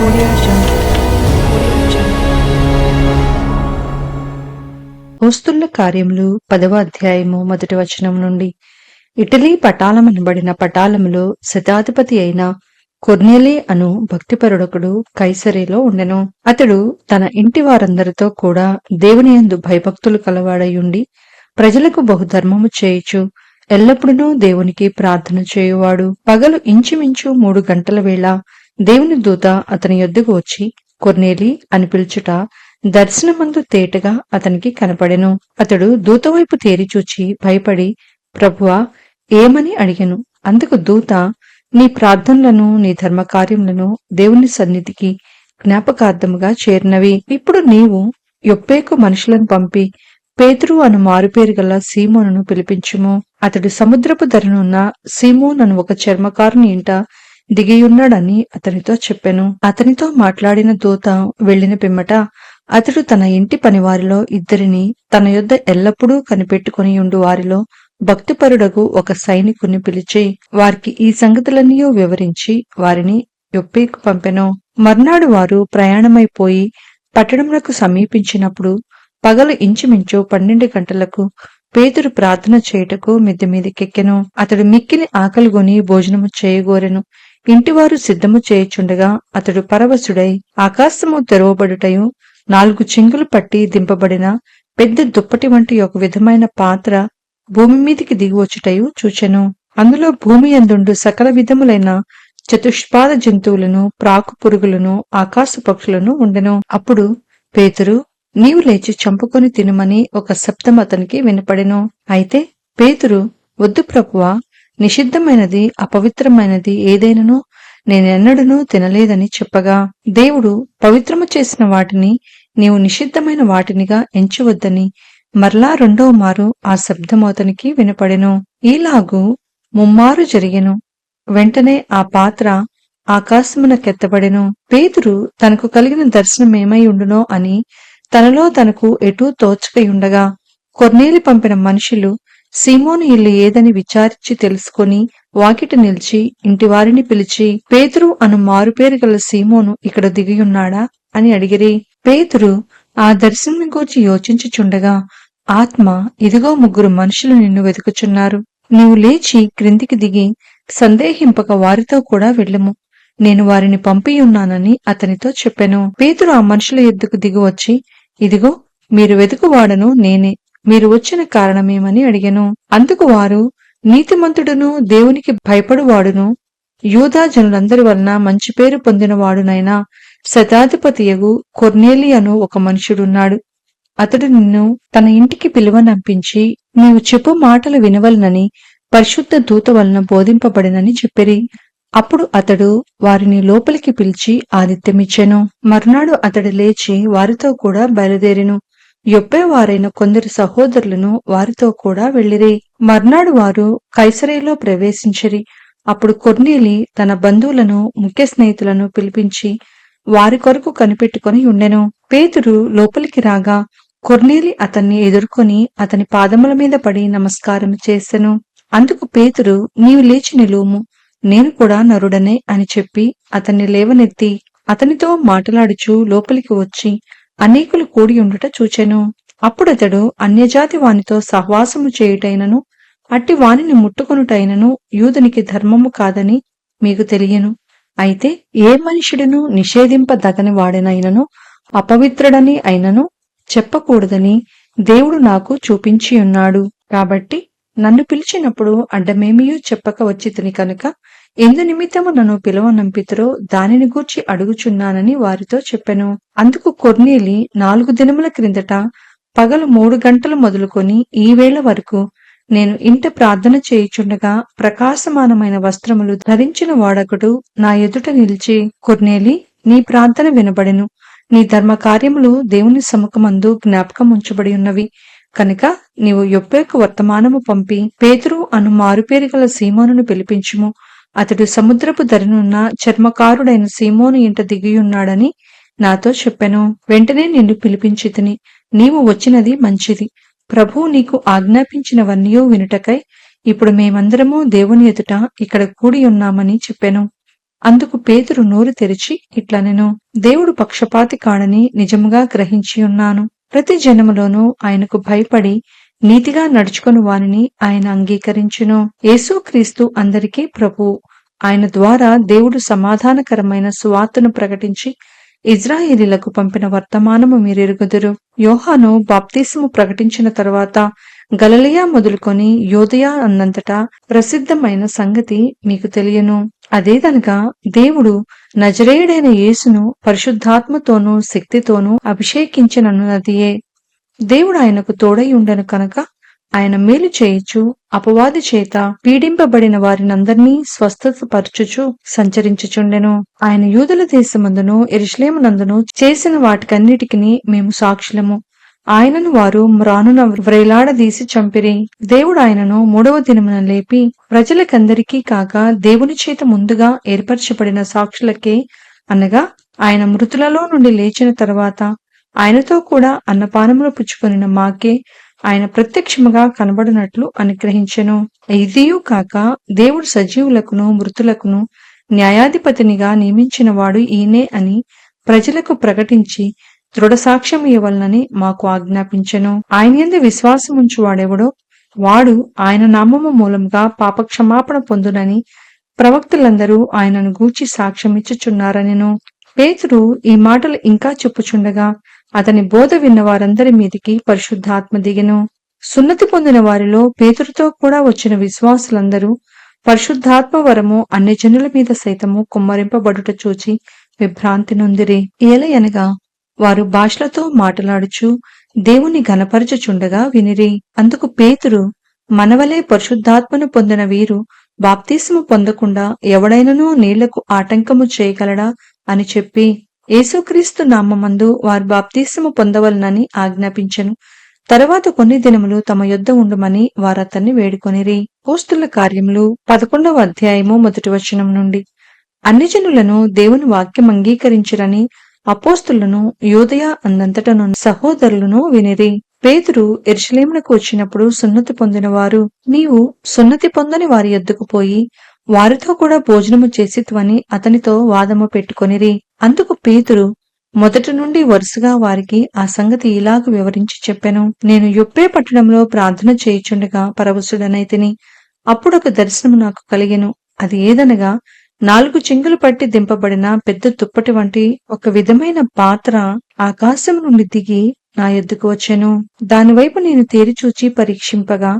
Audio Jungle. Audio Jungle. అపోస్తలుల కార్యములు 10వ అధ్యాయము 1వ వచనం నుండి. ఇటలీ పటాలమనబడిన పటాలములో శతాధిపతి అయిన కొర్నేలి అను భక్తిపరుడొకడు కైసరేలో ఉండెను. అతడు తన ఇంటి వారందరితో కూడా దేవుని యందు భయభక్తులు కలవాడయుండి ప్రజలకు బహుధర్మము చేయుచు ఎల్లప్పుడూ దేవునికి ప్రార్థన చేయువాడు. పగలు ఇంచుమించు 3 గంటల వేళ దేవుని దూత అతని యొద్దకు వచ్చి కొర్నేలి అని పిలుచుట దర్శనమందు తేటగా అతనికి కనపడెను. అతడు దూతవైపు తేరిచూచి భయపడి, ప్రభువా, ఏమని అడిగెను. అందుకు దూత, నీ ప్రార్థనలను నీ ధర్మకార్యములను దేవుని సన్నిధికి జ్ఞాపకార్థముగా చేరినవి. ఇప్పుడు నీవు యొప్పేకు మనుషులను పంపి పేతురు అను మారుపేరు గల సీమోనును పిలిపించుము. అతడు సముద్రపు ధరనున్న సీమోన్ అను ఒక చర్మకారుని ఇంట దిగియున్నాడని అతనితో చెప్పెను. అతనితో మాట్లాడిన దూత వెళ్లిన పిమ్మట అతడు తన ఇంటి పనివారిలో 2 తన యొద్ద ఎల్లప్పుడూ కనిపెట్టుకుని ఉండు వారిలో భక్తిపరుడగు ఒక సైనికుని పిలిచి వారికి ఈ సంగతులన్నీ వివరించి వారిని యొప్పేకు పంపెను. మర్నాడు వారు ప్రయాణమైపోయి పట్టణములకు సమీపించినప్పుడు పగలు ఇంచుమించు 12 గంటలకు పేతురు ప్రార్థన చేయుటకు మిద్దె మీదకెక్కెను. అతడు మిక్కిలి ఆకలిగొని భోజనము చేయగోరెను. ఇంటివారు సిద్ధము చేయుచుండగా అతడు పరవశుడై ఆకాశము తెరవబడుటయు 4 చింగులు పట్టి దింపబడిన పెద్ద దుప్పటి వంటి ఒక విధమైన పాత్ర భూమి మీదికి దిగివచ్చుటయు చూచెను. అందులో భూమి యందుండు సకల విధములైన చతుష్పాద జంతువులను, ప్రాకు పురుగులను, ఆకాశ పక్షులను ఉండెను. అప్పుడు పేతురు, నీవు లేచి చంపుకొని తినుమని ఒక శబ్దం అతనికి వినపడెను. అయితే పేతురు, వద్దు ప్రభువా, నిషిద్ధమైనది అపవిత్రమైనది ఏదైనను నేనెన్నడూనూ తినలేదని చెప్పగా, దేవుడు పవిత్రము చేసిన వాటిని నీవు నిషిద్ధమైన వాటినిగా ఎంచవద్దని మరలా 2వ మారు ఆ శబ్దము అతనికి వినపడెను. ఈలాగు 3 మారు జరిగెను. వెంటనే ఆ పాత్ర ఆకాశమునకెత్తబడెను. పేతురు తనకు కలిగిన దర్శనమేమై ఉండునో అని తనలో తనకు ఎటూ తోచకయుండగా కొర్నేలి పంపిన మనుషులు సీమోను ఇల్లు ఏదని విచారించి తెలుసుకొని వాకిట నిలిచి ఇంటివారిని పిలిచి, పేతురు అను మారుపేరు గల సీమోను ఇక్కడ దిగియున్నాడా అని అడిగిరి. పేతురు ఆ దర్శనం గూర్చి యోచించుచుండగా ఆత్మ, ఇదిగో 3 మనుషులు నిన్ను వెతుకుచున్నారు. నీవు లేచి క్రిందికి దిగి సందేహింపక వారితో కూడా వెళ్ళుము. నేను వారిని పంపియున్నానని అతనితో చెప్పెను. పేతురు ఆ మనుషుల యొద్దకు దిగివచ్చి, ఇదిగో మీరు వెతుకువాడను నేనే, మీరు వచ్చిన కారణమేమని అడిగెను. అందుకు వారు, నీతిమంతుడును దేవునికి భయపడువాడును యూదా జనులందరి వలన మంచి పేరు పొందినవాడునైనా శతాధిపతియగు కొర్నేలి అను ఒక మనుషుడున్నాడు. అతడు నిన్ను తన ఇంటికి పిలువనంపించి నీవు చెప్పు మాటలు వినవలనని పరిశుద్ధ దూత వలన బోధింపబడినని చెప్పిరి. అప్పుడు అతడు వారిని లోపలికి పిలిచి ఆతిథ్యమిచ్చెను. మరునాడు అతడు లేచి వారితో కూడా బయలుదేరెను. యొప్పే వారైన కొందరు సహోదరులను వారితో కూడా వెళ్ళిరి. మర్నాడు వారు కైసరేలో ప్రవేశించిరి. అప్పుడు కొర్నేలి తన బంధువులను, ముఖ్య స్నేహితులను పిలిపించి వారి కొరకు కనిపెట్టుకుని ఉండెను. పేతురు లోపలికి రాగా కొర్నేలి అతన్ని ఎదుర్కొని అతని పాదముల మీద పడి నమస్కారం చేసెను. అందుకు పేతురు, నీవు లేచి నిలువుము, నేను కూడా నరుడనే అని చెప్పి అతన్ని లేవనెత్తి అతనితో మాట్లాడుచు లోపలికి వచ్చి అనేకులు కూడి ఉండుట చూచెను. అప్పుడతడు అన్యజాతి వానితో సహవాసము చేయుటైనను అట్టి వానిని ముట్టుకొనుటైనను యూదునికి ధర్మము కాదని మీకు తెలియను. అయితే ఏ మనుషుడును నిషేధింపదగని వాడనైనను అపవిత్రుడని అయినను చెప్పకూడదని దేవుడు నాకు చూపించియున్నాడు. కాబట్టి నన్ను పిలిచినప్పుడు అడ్డమేమియూ చెప్పక వచ్చితిని కనుక ఎందు నిమిత్తము నన్ను పిలువనంపితురో దానిని గూర్చి అడుగుచున్నానని వారితో చెప్పెను. అందుకు కొర్నేలి 4 దినముల క్రిందట పగలు 3 గంటలు మొదలుకొని ఈ వేళ వరకు నేను ఇంట ప్రార్థన చేయుచుండగా ప్రకాశమానమైన వస్త్రములు ధరించిన వాడొకడు నా ఎదుట నిలిచి, కొర్నేలి, నీ ప్రార్థన వినబడెను, నీ ధర్మ కార్యములు దేవుని సముఖమందు జ్ఞాపకం ఉంచబడి ఉన్నవి కనుక నీవు యొప్పేకు వర్తమానము పంపి పేతురు అను మారుపేరు గల సీమోనును పిలిపించుము. అతడు సముద్రపు ధరనున్న చర్మకారుడైన సీమోను ఇంట దిగియున్నాడని నాతో చెప్పెను. వెంటనే నిన్ను పిలిపించితిని. నీవు వచ్చినది మంచిది. ప్రభువు నీకు ఆజ్ఞాపించినవన్నీ వినుటకై ఇప్పుడు మేమందరము దేవుని ఎదుట ఇక్కడ కూడి ఉన్నామని చెప్పెను. అందుకు పేతురు నోరు తెరిచి ఇట్లనెను, దేవుడు పక్షపాతి కాడని నిజముగా గ్రహించి ఉన్నాను. ప్రతి జనములోనూ ఆయనకు భయపడి నీతిగా నడుచుకుని వారిని ఆయన అంగీకరించును. యేసుక్రీస్తు అందరికీ ప్రభువు. ఆయన ద్వారా దేవుడు సమాధానకరమైన సువార్తను ప్రకటించి ఇజ్రాయేలీలకు పంపిన వర్తమానము మీరెరుగుదురు. యోహాను బాప్తిసము ప్రకటించిన తరువాత గలిలయ మొదలుకొని యోదయ అన్నంతటా ప్రసిద్ధమైన సంగతి మీకు తెలియను. అదేదనగా దేవుడు నజరేయుడైన యేసును పరిశుద్ధాత్మతోనూ శక్తితోనూ అభిషేకించినన్నదియే. దేవుడు ఆయనకు తోడై ఉండెను కనుక ఆయన మేలు చేయుచు అపవాది చేత పీడింపబడిన వారినందరినీ స్వస్థతపరచుచు సంచరించుచుండెను. ఆయన యూదుల దేశమందును యెరూషలేమునందును చేసిన వాటికన్నిటికిని మేము సాక్షులము. ఆయనను వారు మ్రానున వ్రేలాడదీసి చంపిరి. దేవుడు ఆయనను 3వ దినమున లేపి ప్రజలకందరికీ కాక దేవుని చేత ముందుగా ఏర్పరచబడిన సాక్షులకే, అనగా ఆయన మృతులలో నుండి లేచిన తరువాత ఆయనతో కూడా అన్నపానములు పుచ్చుకొనిన మాకే ఆయన ప్రత్యక్షముగా కనబడినట్లు అనుగ్రహించెను. ఇదియూ కాక దేవుడు సజీవులకును మృతులకును న్యాయాధిపతినిగా నియమించిన వాడు ఈయనే అని ప్రజలకు ప్రకటించి దృఢ సాక్ష్యం ఇవ్వాలని మాకు ఆజ్ఞాపించెను. ఆయన యందు విశ్వాసముంచు వాడెవడో వాడు ఆయన నామము మూలముగా పాపక్షమాపణ పొందునని ప్రవక్తలందరూ ఆయనను గూర్చి సాక్ష్యమిచ్చుచున్నారనెను. పేతురు ఈ మాటలు ఇంకా చెప్పుచుండగా అతని బోధ విన్న వారందరి మీదికి పరిశుద్ధాత్మ దిగెను. సున్నతి పొందిన వారిలో పేతురుతో కూడా వచ్చిన విశ్వాసులందరూ పరిశుద్ధాత్మ వరము అన్ని జనుల మీద సైతము కుమ్మరింపబడుట చూచి విభ్రాంతి నొందిరి. ఏలయనగా వారు భాషలతో మాటలాడుచు దేవుని ఘనపరచుచుండగా వినిరి. అందుకు పేతురు, మనవలే పరిశుద్ధాత్మను పొందిన వీరు బాప్తిస్ము పొందకుండా ఎవడైనను నీళ్లకు ఆటంకము చేయగలడా అని చెప్పి యేసుక్రీస్తు నామమందు వారు బాప్తిస్ము పొందవలనని ఆజ్ఞాపించెను. తరువాత కొన్ని దినములు తమ యొద్ద ఉండుమని వారతన్ని వేడుకొనిరి. అపోస్తుల కార్యములు 11వ అధ్యాయము 1వ వచనం నుండి. అన్ని జనులను దేవుని వాక్యం అంగీకరించిరని అపోస్తులను యోదయ అందంతటను సహోదరులను వినిరి. పేతురు యెరూషలేమునకు వచ్చినప్పుడు సున్నతి పొందిన వారు, నీవు సున్నతి పొందని వారి యొద్దకు పోయి వారితో కూడా భోజనము చేసిత్వని అతనితో వాదము పెట్టుకొనిరి. అందుకు పేతురు మొదటి నుండి వరుసగా వారికి ఆ సంగతి ఇలాగ వివరించి చెప్పెను. నేను యొప్పే పట్టణంలో ప్రార్థన చేయుచుండగా పరవశుడనైతిని. అప్పుడొక దర్శనము నాకు కలిగెను. అది ఏదనగా 4 చెంగులు పట్టి దింపబడిన పెద్ద దుప్పటి వంటి ఒక విధమైన పాత్ర ఆకాశం నుండి దిగి నా యొద్దకు వచ్చెను. దానివైపు నేను తేరిచూచి పరీక్షింపగా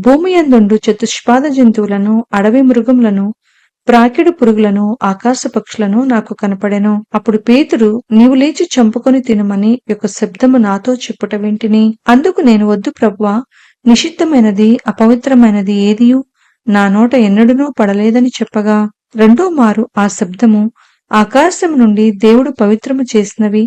భూమి యందుండు చతుష్పాద జంతువులను, అడవి మృగములను, ప్రాకిడు పురుగులను, ఆకాశ పక్షులను నాకు కనపడెను. అప్పుడు పేతురు, నీవు లేచి చంపుకొని తినమని ఒక శబ్దము నాతో చెప్పుట వింటిని. అందుకు నేను, వద్దు ప్రభువా, నిషిద్ధమైనది అపవిత్రమైనది ఏదియూ నా నోట ఎన్నడూనూ పడలేదని చెప్పగా, రెండో మారు ఆ శబ్దము ఆకాశం నుండి, దేవుడు పవిత్రము చేసినవి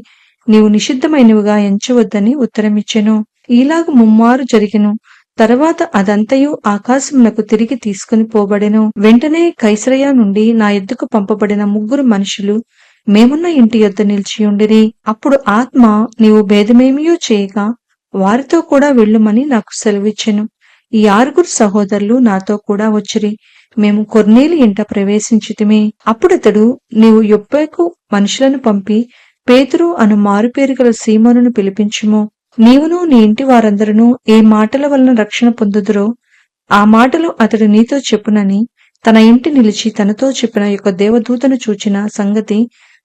నీవు నిషిద్ధమైనవిగా ఎంచవద్దని ఉత్తరమిచ్చెను. ఈలాగు ముమ్మారు జరిగెను. తర్వాత అదంతయు ఆకాశమునకు తిరిగి తీసుకుని పోబడెను. వెంటనే కైసరయ నుండి నా యొద్దకు పంపబడిన 3 మనుషులు మేమున్న ఇంటి యొద్ద నిలిచియుండిరి. అప్పుడు ఆత్మ, నీవు భేదమేమియో చేయగా వారితో కూడా వెళ్ళుమని నాకు సెలవిచ్చెను. ఈ 6 సహోదరులు నాతో కూడా వచ్చిరి. మేము కొర్నేలి ఇంట ప్రవేశించితిమి. అప్పుడతడు, నీవు యొప్పేకు మనుషులను పంపి పేతురు అను మారుపేరు గల సీమోనును పిలిపించుము. నీవును నీ ఇంటి వారందరూ ఏ మాటల వలన రక్షణ పొందుదురో ఆ మాటలు అతడు నీతో చెప్పునని తన ఇంటి నిలిచి తనతో చెప్పిన యొక్క దేవదూతను చూచిన సంగతి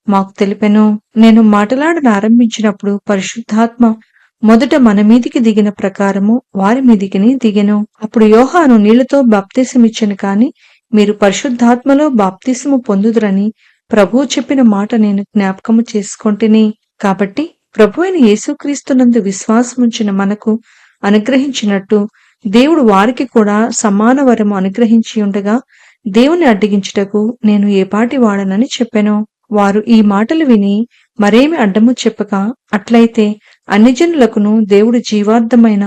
మాకు తెలిపెను. నేను మాటలాడనారంభించినప్పుడు పరిశుద్ధాత్మ మొదట మన మీదికి దిగిన ప్రకారము వారి మీదికి దిగెను. అప్పుడు యోహాను నీళ్లతో బాప్తిసమిచ్చెను కాని మీరు పరిశుద్ధాత్మలో బాప్తిసము పొందుదురని ప్రభువు చెప్పిన మాట నేను జ్ఞాపకము చేసుకొంటిని. కాబట్టి ప్రభు అయిన యేసుక్రీస్తునందు విశ్వాసముంచిన మనకు అనుగ్రహించినట్టు దేవుడు వారికి కూడా సమాన వరము అనుగ్రహించి ఉండగా దేవుని అడ్డగించుటకు నేను ఏపాటి వాడనని చెప్పెను. వారు ఈ మాటలు విని మరేమి అడ్డము చెప్పక, అట్లయితే అన్ని జనులకును దేవుడు జీవార్థమైన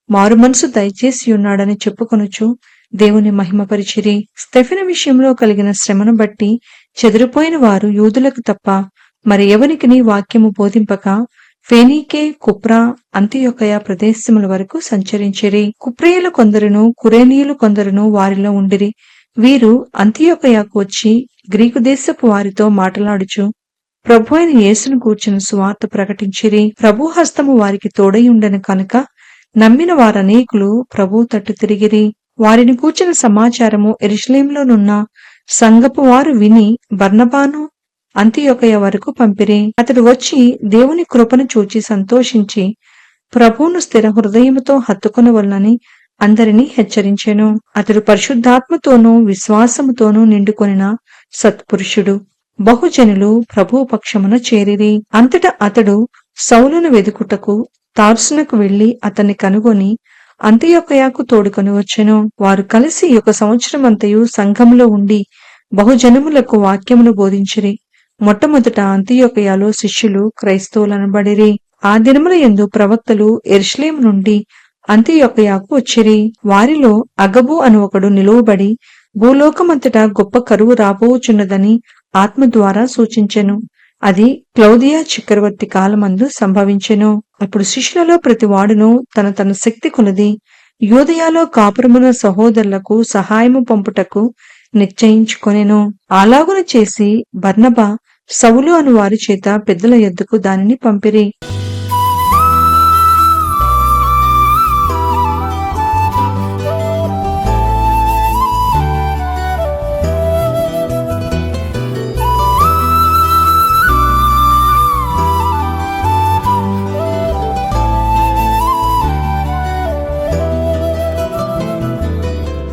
మారుమనసు దయచేసి ఉన్నాడని చెప్పుకొనుచు దేవుని మహిమపరిచిరి. స్తెఫెను విషయంలో కలిగిన శ్రమను బట్టి చెదిరిపోయిన వారు యూదులకు తప్ప మరి ఎవనికిని వాక్యము బోధింపక ఫేనీకే, కుప్రా, అంతియొకయ ప్రదేశముల వరకు సంచరించిరి. కుప్రియలు కొందరును కురేనీయులు కొందరును వారిలో ఉండిరి. వీరు అంతియొకయకు వచ్చి గ్రీకు దేశపు వారితో మాటలాడుచు ప్రభు అయిన యేసును గూర్చిన సువార్త ప్రకటించిరి. ప్రభు హస్తము వారికి తోడై ఉండెను కనుక నమ్మిన వారనేకులు ప్రభు తట్టు తిరిగిరి. వారిని కూర్చిన సమాచారము యెరూషలేములోనున్న సంఘపు వారు విని బర్నబాను అంతియొకయ వరకు పంపిరి. అతడు వచ్చి దేవుని కృపను చూచి సంతోషించి ప్రభువును స్థిర హృదయముతో హత్తుకొనవలనని అందరినీ హెచ్చరించెను. అతడు పరిశుద్ధాత్మతోనూ విశ్వాసముతోనూ నిండుకొనిన సత్పురుషుడు. బహుజనులు ప్రభువు పక్షమున చేరిరి. అంతటా అతడు సౌలును వెదుకుటకు తార్సునకు వెళ్లి అతన్ని కనుగొని అంతియొకయకు తోడుకొని వచ్చెను. వారు కలిసి 1 సంవత్సరమంతయు సంఘములో ఉండి బహుజనములకు వాక్యమును బోధించిరి. మొట్టమొదట అంతియొకయలో శిష్యులు క్రైస్తవులనబడిరి. ఆ దినముల యందు ప్రవక్తలు యెరూషలేము నుండి అంతియొకయకు వచ్చిరి. వారిలో అగబు అను ఒకడు నిలువబడి భూలోకమంతటా గొప్ప కరువు రాబోచున్నదని ఆత్మ ద్వారా సూచించెను. అది క్లౌదియా చక్రవర్తి కాలమందు సంభవించెను. అప్పుడు శిష్యులలో ప్రతి వాడును తన తన శక్తి కొలది యూదయలో కాపురమున సహోదరులకు సహాయము పంపుటకు నిశ్చయించుకొనెను. అలాగున చేసి బర్నబా సౌలు అను వారి చేత పెద్దల యొద్దకు దానిని పంపిరి.